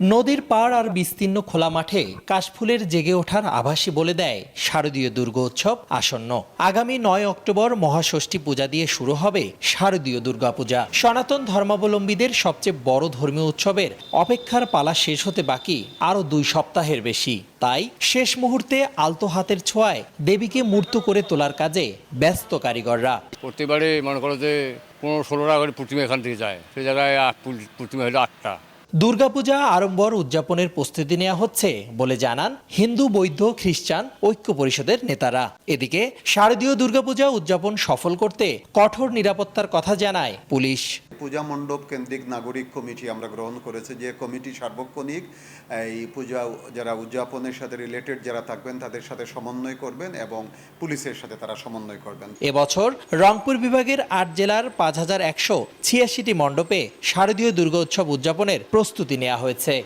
নদীর পাড় আর বিস্তীর্ণ খোলা মাঠে কাশফুলের জেগে ওঠার আভাসই বলে দেয় শারদীয় দুর্গোৎসব আসন্ন। আগামী ৯ অক্টোবর মহাষষ্ঠী পূজা দিয়ে শুরু হবে শারদীয় দুর্গাপূজা। সনাতন ধর্মাবলম্বীদের সবচেয়ে বড় ধর্মীয় উৎসবের অপেক্ষার পালা শেষ হতে বাকি আরও ২ সপ্তাহের বেশি। তাই শেষ মুহূর্তে আলতো হাতের ছোঁয়ায় দেবীকে মূর্ত করে তোলার কাজে ব্যস্ত কারিগররা। প্রতিবারে মনে করো যে ১৫-১৬টা করে প্রতিমা এখান থেকে যায়, সেই জায়গায় প্রতিমা হলো ৮টা। দুর্গাপূজা আড়ম্বর উদযাপনের প্রস্তুতি নেওয়া হচ্ছে বলে জানান হিন্দু, বৌদ্ধ, খ্রিস্টান ঐক্য পরিষদের নেতারা। এদিকে শারদীয় দুর্গাপূজা উদযাপন সফল করতে কঠোর নিরাপত্তার কথা জানায় পুলিশ। পূজা মণ্ডপ কেন্দ্রিক নাগরিক কমিটি আমরা গ্রহণ করেছে, যে কমিটি সার্বক্ষণিক এই পূজা যারা উদযাপনের সাথে রিলেটেড যারা থাকবেন তাদের সাথে সমন্বয় করবেন এবং পুলিশের সাথে তারা সমন্বয় করবেন। এবছর রংপুর বিভাগের ৮ জেলার ৫,১৮৬টি মণ্ডপে শারদীয় দুর্গোৎসব উদযাপনের প্রস্তুতি নেওয়া হয়েছে।